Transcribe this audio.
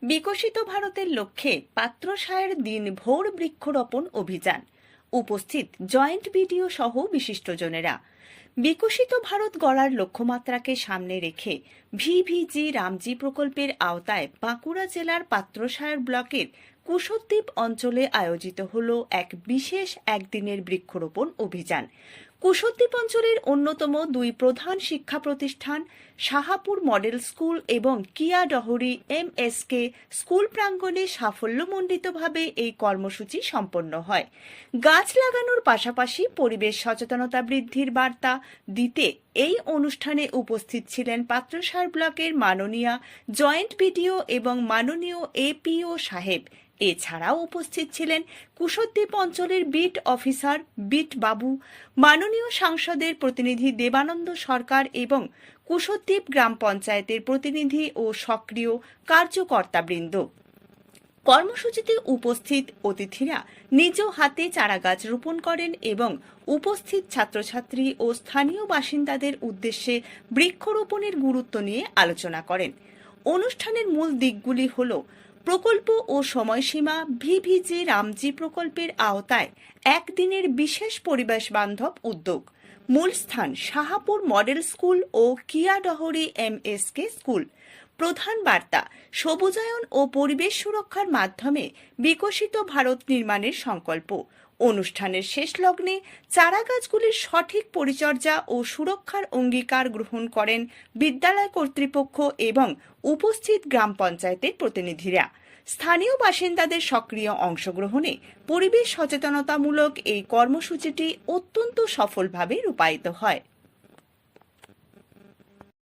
বিকশিত ভারতের লক্ষ্যে পাত্রসায়ের দিন ভোর বৃক্ষরোপণ অভিযান। উপস্থিত জয়েন্ট বিডিও সহ বিশিষ্টজনেরা। বিকশিত ভারত গড়ার লক্ষ্যমাত্রাকে সামনে রেখে ভিভিজি রামজি প্রকল্পের আওতায় বাঁকুড়া জেলার পাত্রসায়র ব্লকের কুশদ্বীপ অঞ্চলে আয়োজিত হল এক বিশেষ একদিনের বৃক্ষরোপণ অভিযান। কুশদ্বীপ অঞ্চলের অন্যতম দুই প্রধান শিক্ষা প্রতিষ্ঠান শাহাপুর মডেল স্কুল এবং কিয়াডহরি এমএসকে স্কুল প্রাঙ্গণে সাফল্যমণ্ডিতভাবে এই কর্মসূচি সম্পন্ন হয়। গাছ লাগানোর পাশাপাশি পরিবেশ সচেতনতা বৃদ্ধির বার্তা দিতে এই অনুষ্ঠানে উপস্থিত ছিলেন পাত্রসার ব্লকের মাননীয় জয়েন্ট বিডিও এবং মাননীয় এপিও সাহেব। এছাড়াও উপস্থিত ছিলেন কুশদ্বীপ অঞ্চলের বিট অফিসার বিট বাবু, মাননীয় সাংসদের প্রতিনিধি দেবানন্দ সরকার এবং কুশদ্বীপ গ্রাম পঞ্চায়েতের প্রতিনিধি ও সক্রিয় কার্যকর্তাবৃন্দ। কর্মসূচিতে উপস্থিত অতিথিরা নিজ হাতে চারাগাছ রোপণ করেন এবং উপস্থিত ছাত্রছাত্রী ও স্থানীয় বাসিন্দাদের উদ্দেশ্যে বৃক্ষরোপণের গুরুত্ব নিয়ে আলোচনা করেন। অনুষ্ঠানের মূল দিকগুলি হল প্রকল্প ও সময়সীমা। ভিভিজি রামজি প্রকল্পের আওতায় একদিনের বিশেষ পরিবেশ বান্ধব উদ্যোগ। মূল স্থান শাহাপুর মডেল স্কুল ও কিয়াডহরি এমএসকে স্কুল। প্রধান বার্তা সবুজায়ন ও পরিবেশ সুরক্ষার মাধ্যমে বিকশিত ভারত নির্মাণের সংকল্প। অনুষ্ঠানের শেষ লগ্নে চারাগাছগুলির সঠিক পরিচর্যা ও সুরক্ষার অঙ্গীকার গ্রহণ করেন বিদ্যালয় কর্তৃপক্ষ এবং উপস্থিত গ্রাম পঞ্চায়েতের প্রতিনিধিরা। স্থানীয় বাসিন্দাদের সক্রিয় অংশগ্রহণে পরিবেশ সচেতনতামূলক এই কর্মসূচিটি অত্যন্ত সফলভাবে রূপায়িত হয়।